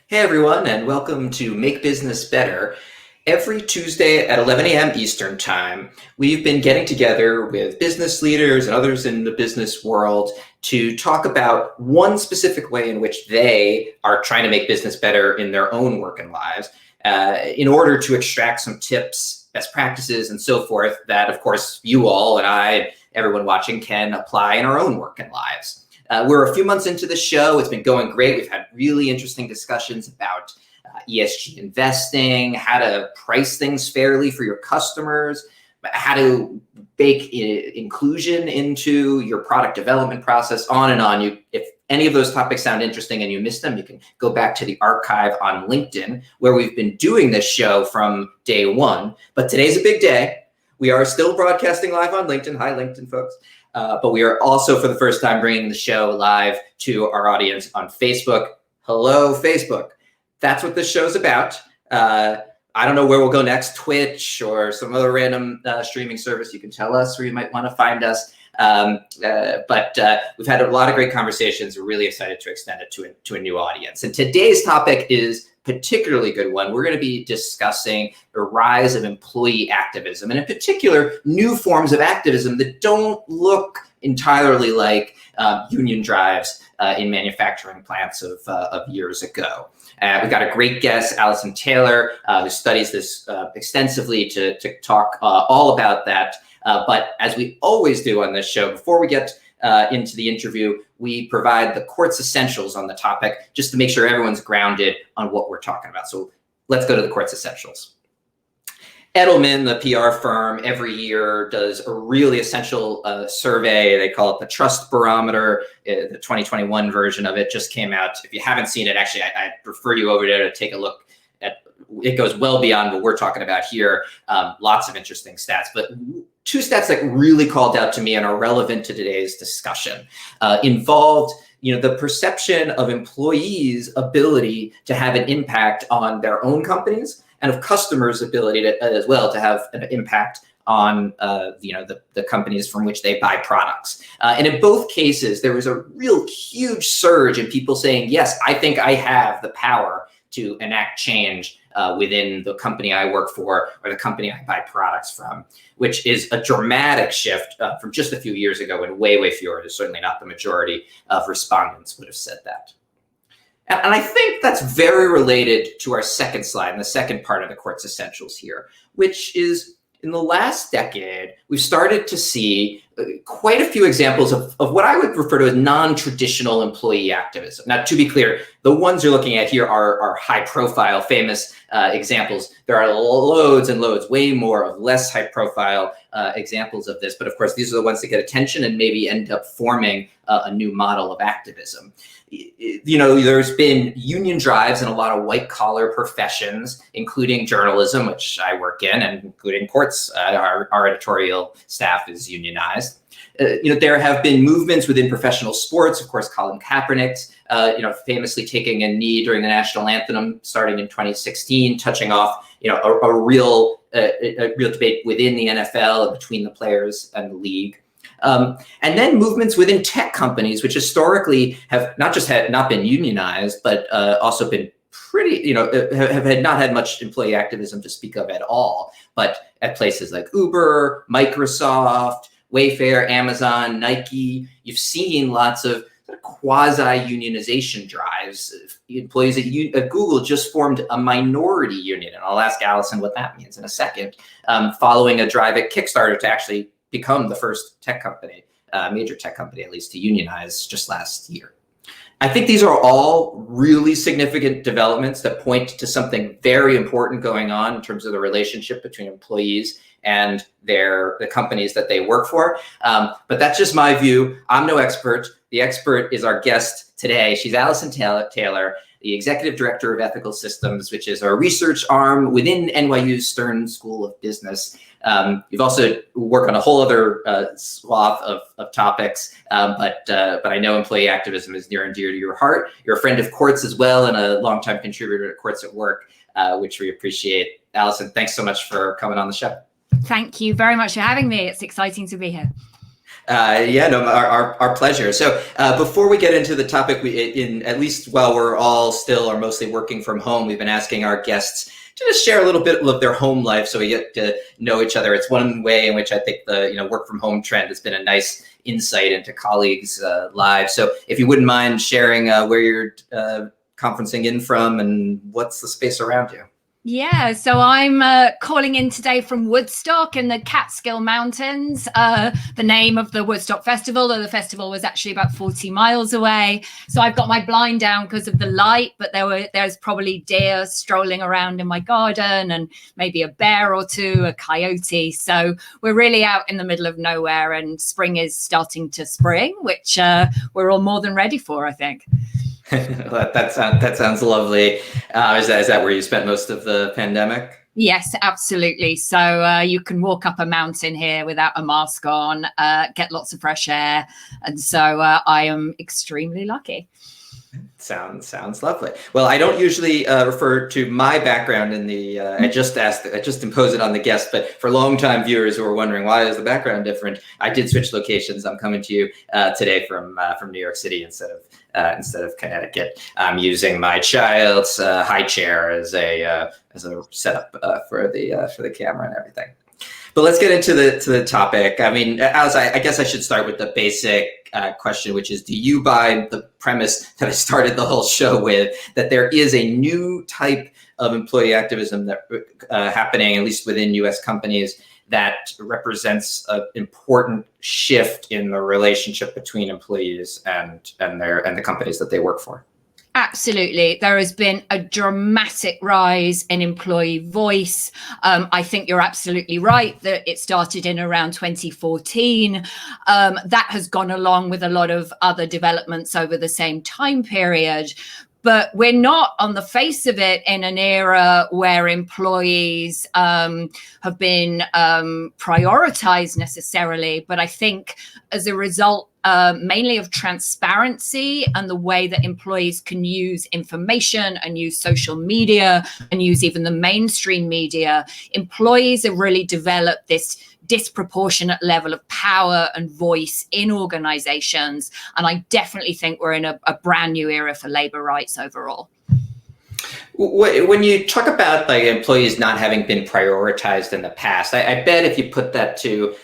Hey everyone, and welcome to Make Business Better. Every Tuesday at 11 a.m. Eastern Time, we've been getting together with business leaders and others in the business world to talk about one specific way in which they are trying to make business better in their own work and lives, in order to extract some tips, best practices, and so forth that, of course, you all and I, everyone watching, can apply in our own work and lives. We're a few months into the show. It's been going great. We've had really interesting discussions about ESG investing, how to price things fairly for your customers, how to bake inclusion into your product development process, on and on. If any of those topics sound interesting and you missed them, you can go back to the archive on LinkedIn, where we've been doing this show from day one. But today's a big day. We are still broadcasting live on LinkedIn. Hi, LinkedIn folks. But we are also, for the first time, bringing the show live to our audience on Facebook. Hello, Facebook. That's what this show's about. I don't know where we'll go next, Twitch or some other random streaming service. You can tell us where you might want to find us. But we've had a lot of great conversations. We're really excited to extend it to a new audience. And today's topic is particularly good one. We're going to be discussing the rise of employee activism, and in particular, new forms of activism that don't look entirely like union drives in manufacturing plants of years ago. We've got a great guest, Alison Taylor, who studies this extensively to talk all about that. But as we always do on this show, before we get into the interview, we provide the Quartz essentials on the topic, just to make sure everyone's grounded on what we're talking about. So let's go to the Quartz essentials. Edelman, the PR firm, every year does a really essential survey. They call it the Trust Barometer. The 2021 version of it just came out. If you haven't seen it, actually, I refer you over there to take a look at. It goes well beyond what we're talking about here. Lots of interesting stats, but two stats that really called out to me and are relevant to today's discussion involved the perception of employees' ability to have an impact on their own companies, and of customers' ability as well to have an impact on the companies from which they buy products. And in both cases, there was a real huge surge in people saying, yes, I think I have the power to enact change within the company I work for or the company I buy products from, which is a dramatic shift from just a few years ago, when way fewer, certainly not the majority of respondents would have said that. And I think that's very related to our second slide and the second part of the Quartz Essentials here, which is in the last decade, we've started to see quite a few examples of what I would refer to as non-traditional employee activism. Now, to be clear, the ones you're looking at here are high-profile, famous examples. There are loads and loads, way more of less high-profile examples of this. But of course, these are the ones that get attention and maybe end up forming a new model of activism. There's been union drives in a lot of white-collar professions, including journalism, which I work in, and including Quartz. Our editorial staff is unionized. There have been movements within professional sports. Of course, Colin Kaepernick, famously taking a knee during the national anthem, starting in 2016, touching off, a real debate within the NFL and between the players and the league. And then movements within tech companies, which historically have not been unionized, but also been pretty, have not had much employee activism to speak of at all. But at places like Uber, Microsoft, Wayfair, Amazon, Nike, you've seen lots of quasi-unionization drives. Employees at Google just formed a minority union, and I'll ask Alison what that means in a second, following a drive at Kickstarter to actually become the first tech company, major tech company at least, to unionize just last year. I think these are all really significant developments that point to something very important going on in terms of the relationship between employees and the companies that they work for. But that's just my view. I'm no expert. The expert is our guest today. She's Alison Taylor, the Executive Director of Ethical Systems, which is a research arm within NYU's Stern School of Business. You've also worked on a whole other swath of topics, but I know employee activism is near and dear to your heart. You're a friend of Quartz as well, and a longtime contributor to Quartz at Work, which we appreciate. Alison, thanks so much for coming on the show. Thank you very much for having me. It's exciting to be here. Yeah, no, our pleasure. So before we get into the topic, at least while we're all still or mostly working from home, we've been asking our guests to just share a little bit of their home life so we get to know each other. It's one way in which I think the work from home trend has been a nice insight into colleagues' lives. So if you wouldn't mind sharing where you're conferencing in from and what's the space around you. Yeah, so I'm calling in today from Woodstock in the Catskill Mountains. The name of the Woodstock Festival, though the festival was actually about 40 miles away. So I've got my blind down because of the light, but there's probably deer strolling around in my garden and maybe a bear or two, a coyote. So we're really out in the middle of nowhere, and spring is starting to spring, which we're all more than ready for, I think. That sounds lovely. Is that where you spent most of the pandemic? Yes, absolutely. So you can walk up a mountain here without a mask on, get lots of fresh air. And so I am extremely lucky. Sounds lovely. Well, I don't usually refer to my background in the, I just impose it on the guest, but for longtime viewers who are wondering why is the background different, I did switch locations. I'm coming to you today from New York City instead of Connecticut. I'm using my child's high chair as a setup for the camera and everything. But let's get into the topic. I mean, I guess I should start with the basic question, which is, do you buy the premise that I started the whole show with, that there is a new type of employee activism that happening, at least within U.S. companies, that represents an important shift in the relationship between employees and the companies that they work for? Absolutely. There has been a dramatic rise in employee voice. I think you're absolutely right that it started in around 2014. That has gone along with a lot of other developments over the same time period. But we're not, on the face of it, in an era where employees have been prioritized necessarily. But I think as a result, mainly of transparency and the way that employees can use information and use social media and use even the mainstream media, employees have really developed this disproportionate level of power and voice in organizations. And I definitely think we're in a brand new era for labor rights overall. When you talk about employees not having been prioritized in the past, I bet if you put that to,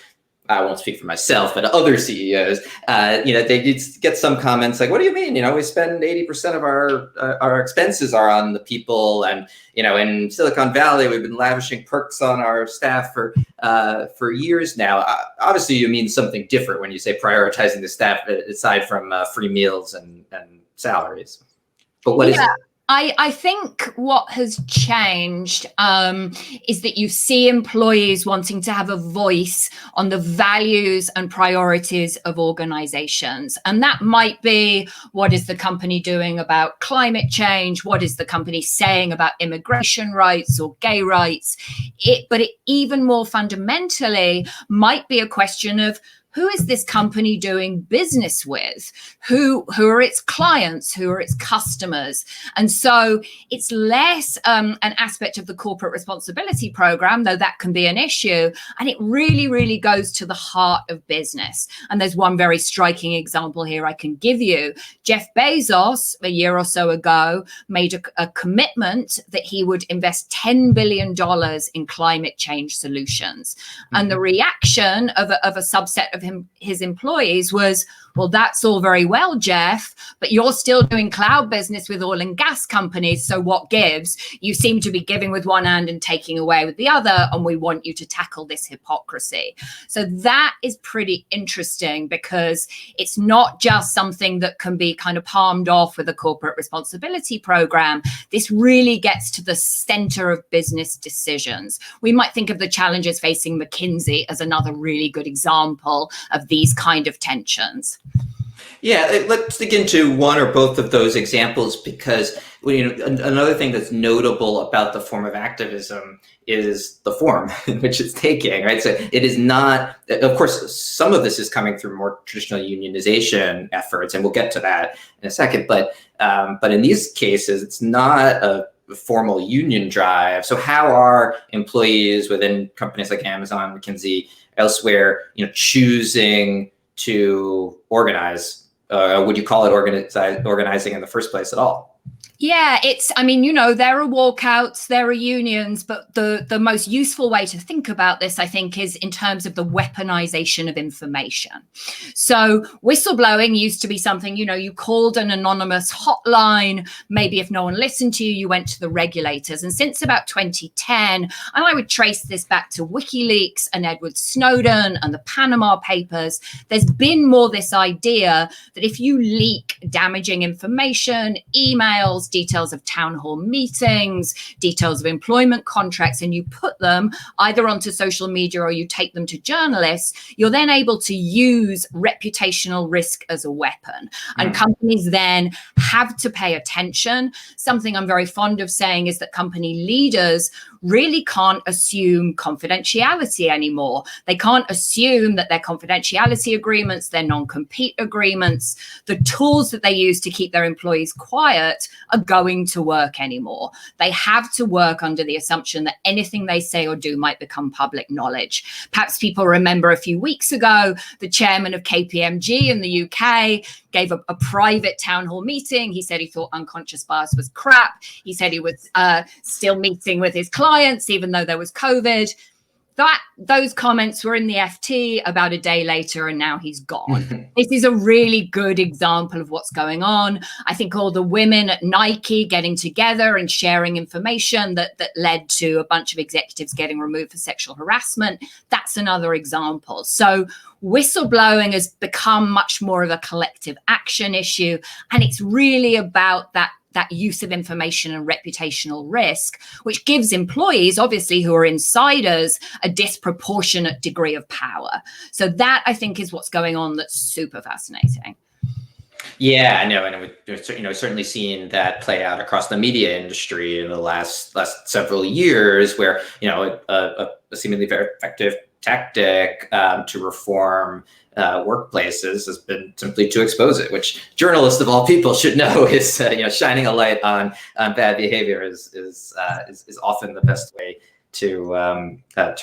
I won't speak for myself, but other CEOs, they get some comments like, what do you mean? We spend 80% of our expenses are on the people. And, in Silicon Valley, we've been lavishing perks on our staff for years now. Obviously, you mean something different when you say prioritizing the staff, aside from free meals and salaries. But what is it? I think what has changed is that you see employees wanting to have a voice on the values and priorities of organizations. And that might be, what is the company doing about climate change? What is the company saying about immigration rights or gay rights? But it even more fundamentally might be a question of, who is this company doing business with? Who are its clients? Who are its customers? And so it's less an aspect of the corporate responsibility program, though that can be an issue. And it really, really goes to the heart of business. And there's one very striking example here I can give you. Jeff Bezos, a year or so ago, made a commitment that he would invest $10 billion in climate change solutions. Mm-hmm. And the reaction of a subset of his employees was, well, that's all very well, Jeff, but you're still doing cloud business with oil and gas companies. So what gives? You seem to be giving with one hand and taking away with the other. And we want you to tackle this hypocrisy. So that is pretty interesting, because it's not just something that can be kind of palmed off with a corporate responsibility program. This really gets to the center of business decisions. We might think of the challenges facing McKinsey as another really good example of these kind of tensions. Yeah, let's dig into one or both of those examples, because another thing that's notable about the form of activism is the form in which it's taking, right? So it is not, of course, some of this is coming through more traditional unionization efforts, and we'll get to that in a second. But in these cases, it's not a formal union drive. So how are employees within companies like Amazon, McKinsey, elsewhere, choosing to organize? Would you call it organizing in the first place at all? Yeah, I mean, there are walkouts, there are unions, but the most useful way to think about this, I think, is in terms of the weaponization of information. So whistleblowing used to be something, you called an anonymous hotline. Maybe if no one listened to you, you went to the regulators. And since about 2010, and I would trace this back to WikiLeaks and Edward Snowden and the Panama Papers, there's been more this idea that if you leak damaging information, emails, details of town hall meetings, details of employment contracts, and you put them either onto social media or you take them to journalists, you're then able to use reputational risk as a weapon. And companies then have to pay attention. Something I'm very fond of saying is that company leaders really can't assume confidentiality anymore. They can't assume that their confidentiality agreements, their non-compete agreements, the tools that they use to keep their employees quiet are going to work anymore. They have to work under the assumption that anything they say or do might become public knowledge. Perhaps people remember a few weeks ago, the chairman of KPMG in the UK gave a private town hall meeting. He said he thought unconscious bias was crap. He said he was still meeting with his clients, even though there was COVID. Those comments were in the FT about a day later, and now he's gone. This is a really good example of what's going on. I think all the women at Nike getting together and sharing information that led to a bunch of executives getting removed for sexual harassment, that's another example. So whistleblowing has become much more of a collective action issue, and it's really about that use of information and reputational risk, which gives employees, obviously, who are insiders, a disproportionate degree of power. So that, I think, is what's going on that's super fascinating. Yeah, I know, and we've certainly seen that play out across the media industry in the last several years, where a seemingly very effective tactic to reform workplaces has been simply to expose it, which journalists of all people should know is shining a light on bad behavior is often the best way to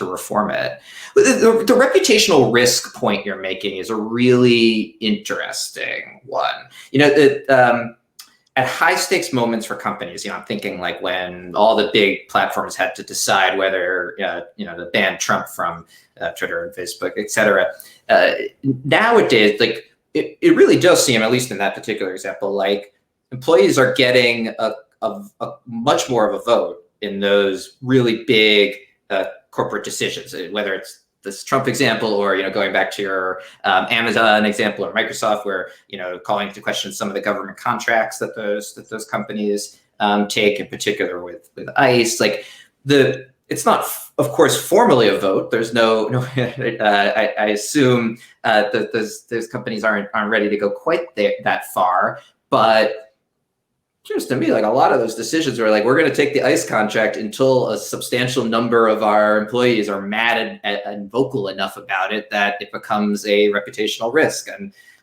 reform it. The reputational risk point you're making is a really interesting one. At high stakes moments for companies, I'm thinking like when all the big platforms had to decide whether to ban Trump from Twitter and Facebook, et cetera. Nowadays, like it really does seem, at least in that particular example, like employees are getting a much more of a vote in those really big corporate decisions, whether it's this Trump example or going back to your Amazon example or Microsoft, where calling into question some of the government contracts that those companies take, in particular with ICE. Like it's not, of course, formally a vote. There's no. I assume that those companies aren't ready to go quite that far, but seems to me like a lot of those decisions are like, we're going to take the ICE contract until a substantial number of our employees are mad and vocal enough about it that it becomes a reputational risk,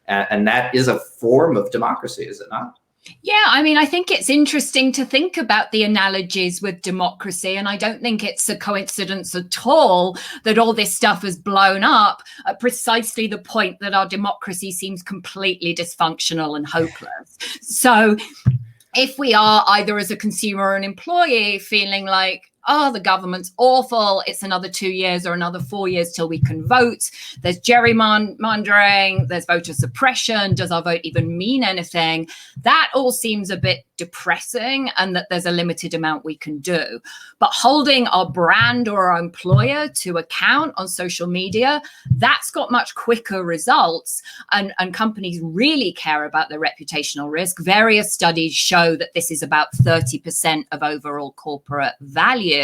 and that is a form of democracy, is it not? Yeah, I mean, I think it's interesting to think about the analogies with democracy, and I don't think it's a coincidence at all that all this stuff has blown up at precisely the point that our democracy seems completely dysfunctional and hopeless. So if we are either as a consumer or an employee feeling like, oh, the government's awful, it's another 2 years or another 4 years till we can vote, there's gerrymandering, there's voter suppression, does our vote even mean anything? That all seems a bit depressing, and that there's a limited amount we can do. But holding our brand or our employer to account on social media, that's got much quicker results, and companies really care about their reputational risk. Various studies show that this is about 30% of overall corporate value.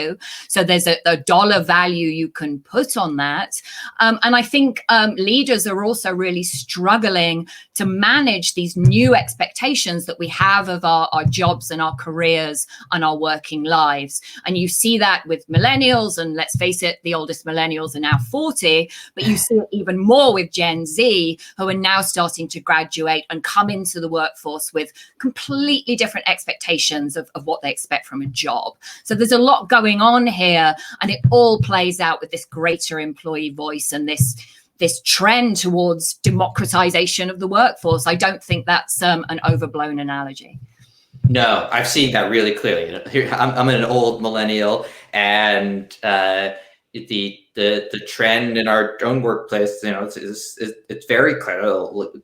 So there's a dollar value you can put on that. And I think leaders are also really struggling to manage these new expectations that we have of our jobs and our careers and our working lives. And you see that with millennials, and let's face it, the oldest millennials are now 40, but you see it even more with Gen Z, who are now starting to graduate and come into the workforce with completely different expectations of what they expect from a job. So there's a lot going on here, and it all plays out with this greater employee voice and this this trend towards democratization of the workforce. I don't think that's an overblown analogy. No, I've seen that really clearly. I'm an old millennial, and the trend in our own workplace, it's very clear.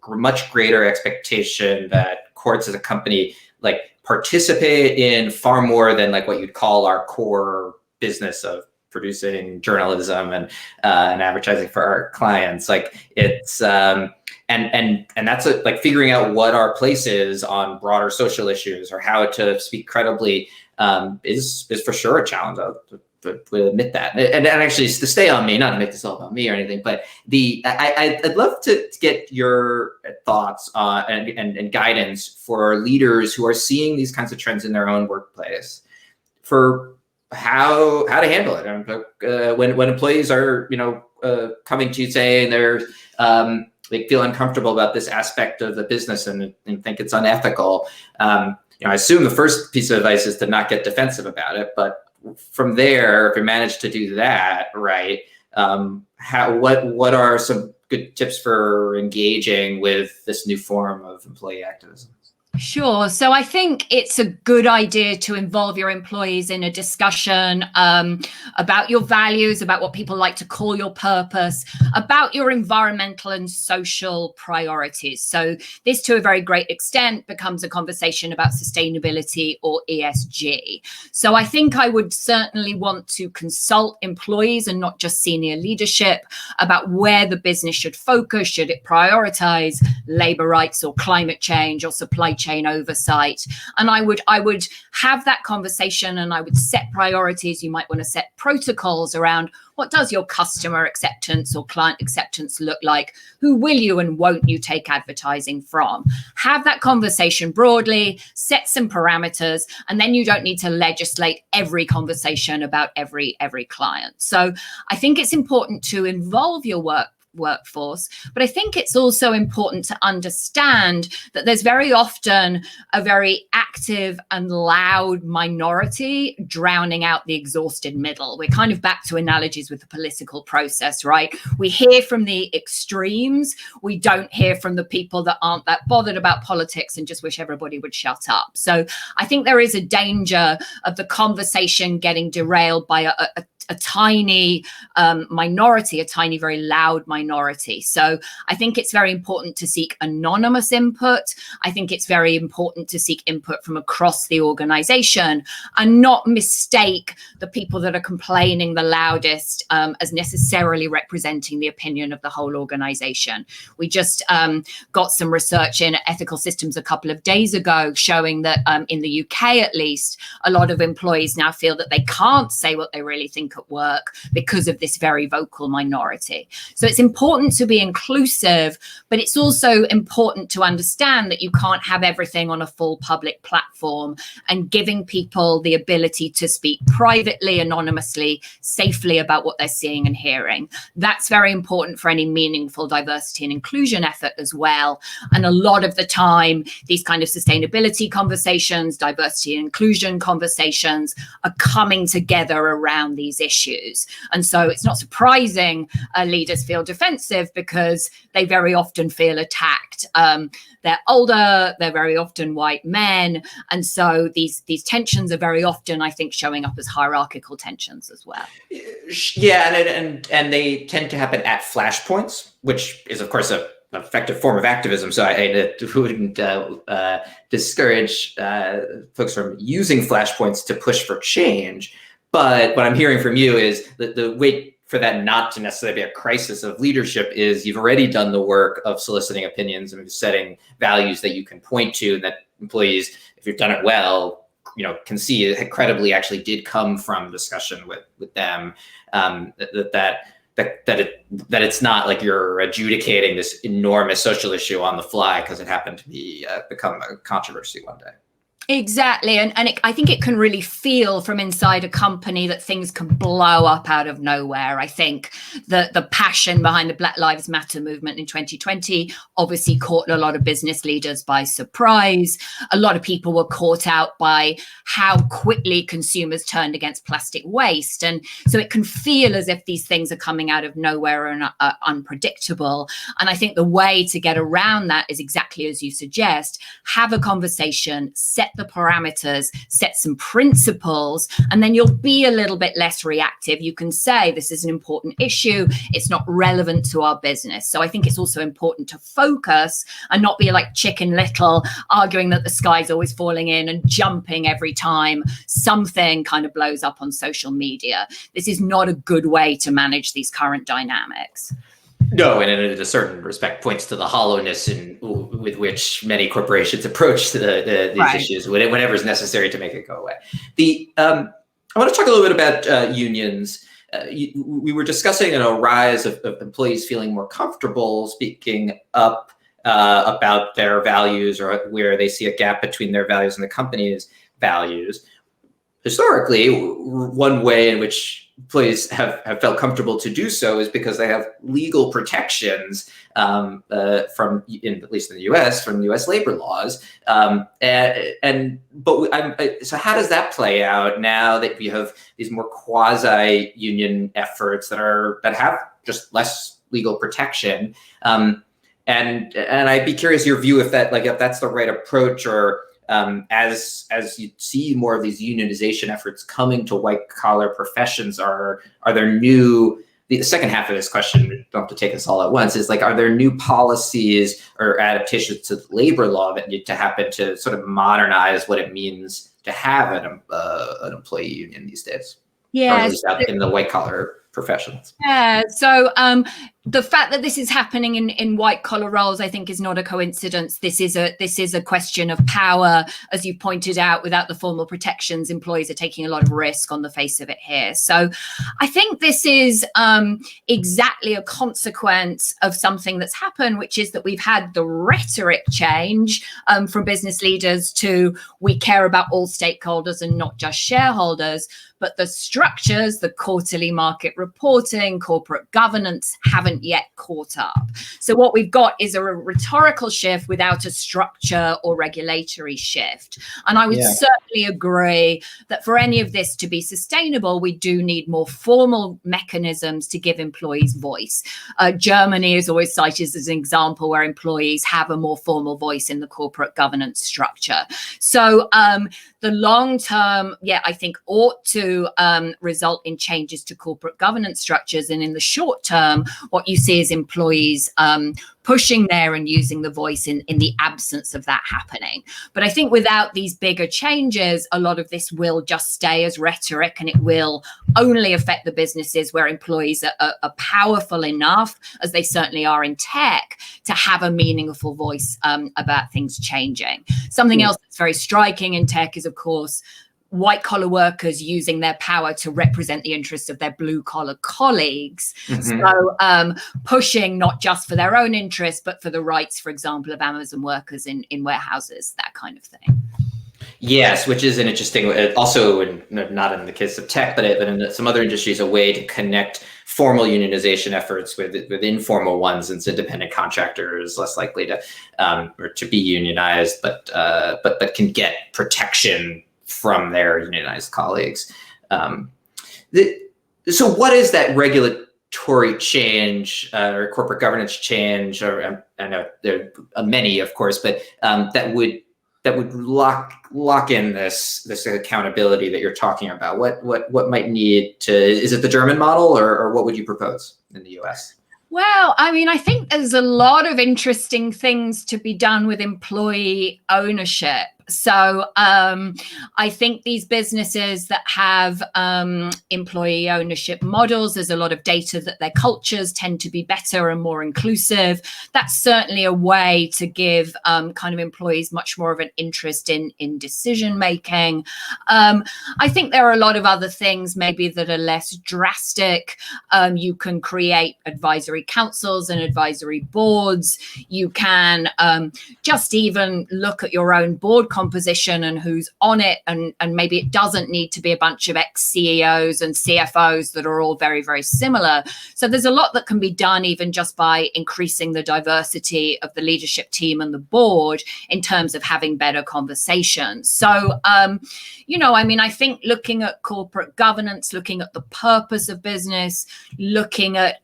Much greater expectation that Quartz as a company like participate in far more than like what you'd call our core business of producing journalism and advertising for our clients. Like it's and that's like figuring out what our place is on broader social issues or how to speak credibly is for sure a challenge. I'll admit that. And actually, to stay on me, not to make this all about me or anything, but I'd love to get your thoughts and guidance for leaders who are seeing these kinds of trends in their own workplace for how to handle it. When employees are coming to you saying they feel uncomfortable about this aspect of the business and think it's unethical. I assume the first piece of advice is to not get defensive about it, but from there, if you manage to do that, right, what are some good tips for engaging with this new form of employee activism? Sure. So I think it's a good idea to involve your employees in a discussion about your values, about what people like to call your purpose, about your environmental and social priorities. So this, to a very great extent, becomes a conversation about sustainability or ESG. So I think I would certainly want to consult employees and not just senior leadership about where the business should focus. Should it prioritize labor rights or climate change or supply chain oversight? And I would have that conversation, and I would set priorities. You might want to set protocols around what does your customer acceptance or client acceptance look like? Who will you and won't you take advertising from? Have that conversation broadly, set some parameters, and then you don't need to legislate every conversation about every client. So I think it's important to involve your workforce, but I think it's also important to understand that there's very often a very active and loud minority drowning out the exhausted middle. We're kind of back to analogies with the political process, right? We hear from the extremes. We don't hear from the people that aren't that bothered about politics and just wish everybody would shut up. So I think there is a danger of the conversation getting derailed by a tiny minority, a tiny, very loud minority. So I think it's very important to seek anonymous input. I think it's very important to seek input from across the organization and not mistake the people that are complaining the loudest as necessarily representing the opinion of the whole organization. We just got some research in Ethical Systems a couple of days ago showing that in the UK, at least, a lot of employees now feel that they can't say what they really think at work because of this very vocal minority. So it's important to be inclusive, but it's also important to understand that you can't have everything on a full public platform, and giving people the ability to speak privately, anonymously, safely about what they're seeing and hearing. That's very important for any meaningful diversity and inclusion effort as well. And a lot of the time, these kind of sustainability conversations, diversity and inclusion conversations are coming together around these issues. And so it's not surprising leaders feel defensive because they very often feel attacked. They're older, they're very often white men. And so these tensions are very often, I think, showing up as hierarchical tensions as well. Yeah, and they tend to happen at flashpoints, which is, of course, an effective form of activism. So I wouldn't discourage folks from using flashpoints to push for change. But what I'm hearing from you is that the way for that not to necessarily be a crisis of leadership is you've already done the work of soliciting opinions and setting values that you can point to, and that employees, if you've done it well, can see it credibly actually did come from discussion with them. That it's not like you're adjudicating this enormous social issue on the fly because it happened to be become a controversy one day. Exactly. I think it can really feel from inside a company that things can blow up out of nowhere. I think the passion behind the Black Lives Matter movement in 2020 obviously caught a lot of business leaders by surprise. A lot of people were caught out by how quickly consumers turned against plastic waste. And so it can feel as if these things are coming out of nowhere and are unpredictable. And I think the way to get around that is exactly as you suggest: have a conversation, set the parameters, set some principles, and then you'll be a little bit less reactive. You can say, this is an important issue, it's not relevant to our business. So I think it's also important to focus and not be like Chicken Little, arguing that the sky's always falling in and jumping every time something kind of blows up on social media. This is not a good way to manage these current dynamics. No, and in a certain respect points to the hollowness with which many corporations approach these issues, whenever is necessary to make it go away. I want to talk a little bit about unions. We were discussing a rise of employees feeling more comfortable speaking up about their values, or where they see a gap between their values and the company's values. Historically, one way in which employees have felt comfortable to do so is because they have legal protections at least in the U.S., from U.S. labor laws. So how does that play out now that we have these more quasi-union efforts that have just less legal protection? And I'd be curious your view if that's the right approach, or as you see more of these unionization efforts coming to white collar professions, are there new, the second half of this question, you don't have to take us all at once, is like, are there new policies or adaptations to labor law that need to happen to sort of modernize what it means to have an employee union these days? Yeah, or at least in the white collar professions. Yeah. So the fact that this is happening in white collar roles, I think, is not a coincidence. This is a question of power, as you pointed out. Without the formal protections, employees are taking a lot of risk on the face of it here. So I think this is exactly a consequence of something that's happened, which is that we've had the rhetoric change from business leaders to, we care about all stakeholders and not just shareholders. But the structures, the quarterly market reporting, corporate governance, haven't yet caught up. So what we've got is a rhetorical shift without a structure or regulatory shift. And I would certainly agree that for any of this to be sustainable, we do need more formal mechanisms to give employees voice. Germany is always cited as an example where employees have a more formal voice in the corporate governance structure. So the long term, I think ought to result in changes to corporate governance structures. And in the short term, what you see is employees pushing there and using the voice in the absence of that happening. But I think without these bigger changes, a lot of this will just stay as rhetoric, and it will only affect the businesses where employees are powerful enough, as they certainly are in tech, to have a meaningful voice about things changing. Something else that's very striking in tech is, of course, white collar workers using their power to represent the interests of their blue collar colleagues. Mm-hmm. So pushing not just for their own interests, but for the rights, for example, of Amazon workers in warehouses, that kind of thing. Yes, which is an interesting, also not in the case of tech, but in some other industries, a way to connect formal unionization efforts with informal ones, since independent contractors less likely to or to be unionized, but can get protection from their unionized colleagues. So what is that regulatory change or corporate governance change, or I know there are many, of course, but that would lock in this accountability that you're talking about? What might need to, is it the German model, or what would you propose in the US? Well, I mean, I think there's a lot of interesting things to be done with employee ownership. So I think these businesses that have employee ownership models, there's a lot of data that their cultures tend to be better and more inclusive. That's certainly a way to give kind of employees much more of an interest in decision making. I think there are a lot of other things maybe that are less drastic. You can create advisory councils and advisory boards. You can just even look at your own board composition and who's on it, and maybe it doesn't need to be a bunch of ex-CEOs and CFOs that are all very, very similar. So there's a lot that can be done even just by increasing the diversity of the leadership team and the board in terms of having better conversations. So, I think looking at corporate governance, looking at the purpose of business, looking at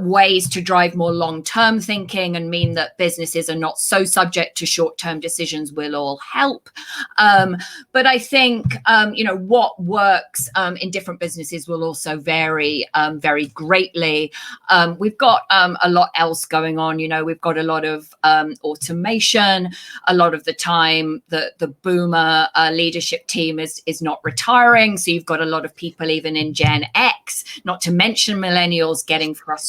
ways to drive more long-term thinking and mean that businesses are not so subject to short-term decisions will all help. But I think, what works in different businesses will also vary very greatly. We've got a lot else going on. We've got a lot of automation. A lot of the time, the boomer leadership team is not retiring. So you've got a lot of people even in Gen X, not to mention millennials, getting frustrated.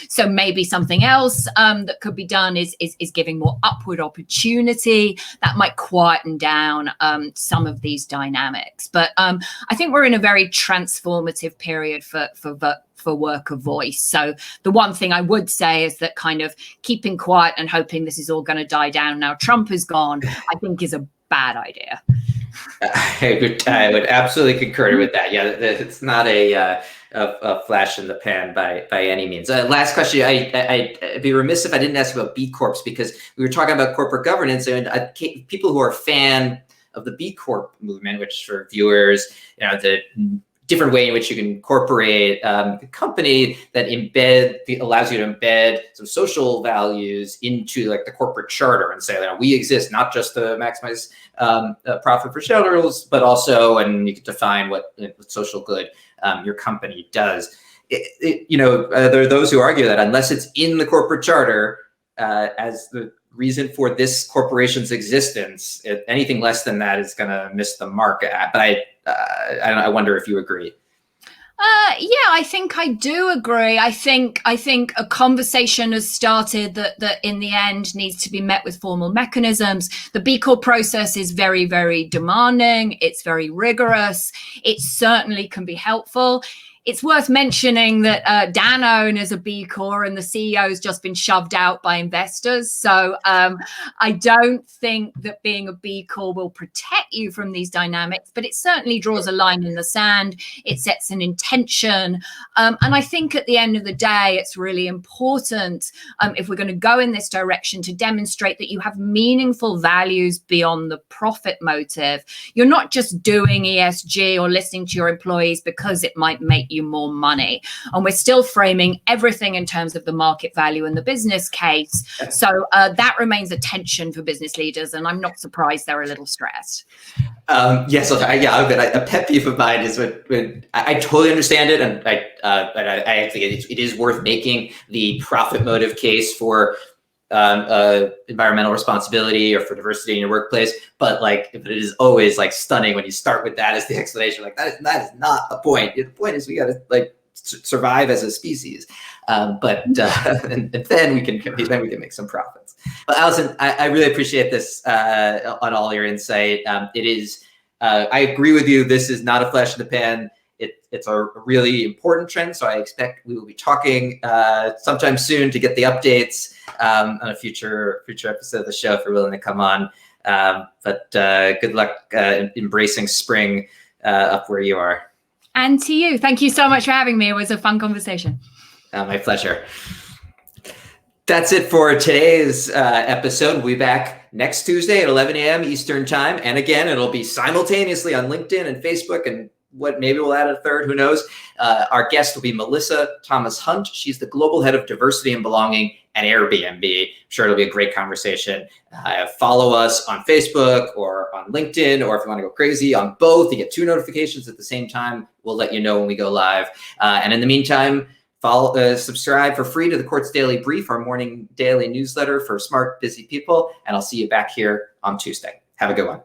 So maybe something else that could be done is giving more upward opportunity that might quieten down some of these dynamics. But I think we're in a very transformative period for worker voice. So the one thing I would say is that kind of keeping quiet and hoping this is all going to die down now Trump is gone, I think is a bad idea. I would absolutely concur with that. Yeah, it's not a flash in the pan by any means. Last question. I'd be remiss if I didn't ask about B Corps, because we were talking about corporate governance, and people who are a fan of the B Corp movement, which for viewers, the different way in which you can incorporate a company that allows you to embed some social values into like the corporate charter and say that we exist not just to maximize profit for shareholders, but also, and you can define what social good your company does. There are those who argue that unless it's in the corporate charter as the reason for this corporation's existence, anything less than that is going to miss the mark. But I wonder if you agree. Yeah, I think I do agree. I think a conversation has started that in the end needs to be met with formal mechanisms. The B Corp process is very, very demanding. It's very rigorous. It certainly can be helpful. It's worth mentioning that Danone is a B Corp and the CEO has just been shoved out by investors. So I don't think that being a B Corp will protect you from these dynamics, but it certainly draws a line in the sand. It sets an intention. And I think at the end of the day, it's really important if we're going to go in this direction to demonstrate that you have meaningful values beyond the profit motive. You're not just doing ESG or listening to your employees because it might make you more money. And we're still framing everything in terms of the market value and the business case. So that remains a tension for business leaders. And I'm not surprised they're a little stressed. Yes, a pet peeve of mine is when I totally understand it. And I think it is worth making the profit motive case for environmental responsibility or for diversity in your workplace, but it is always stunning when you start with that as the explanation. That is not the point. The point is we got to survive as a species, and then we can make some profits. But Alison, I really appreciate this on all your insight. It is. I agree with you. This is not a flash in the pan. It's a really important trend, so I expect we will be talking sometime soon to get the updates on a future episode of the show if you're willing to come on. But good luck embracing spring up where you are. And to you. Thank you so much for having me. It was a fun conversation. My pleasure. That's it for today's episode. We'll be back next Tuesday at 11 a.m. Eastern Time. And again, it'll be simultaneously on LinkedIn and Facebook, and maybe we'll add a third, who knows. Our guest will be Melissa Thomas Hunt. She's the global head of diversity and belonging at Airbnb. I'm sure it'll be a great conversation. Follow us on Facebook or on LinkedIn, or if you want to go crazy, on both. You get 2 notifications at the same time. We'll let you know when we go live. And in the meantime, subscribe for free to the Quartz Daily Brief, our morning daily newsletter for smart, busy people. And I'll see you back here on Tuesday. Have a good one.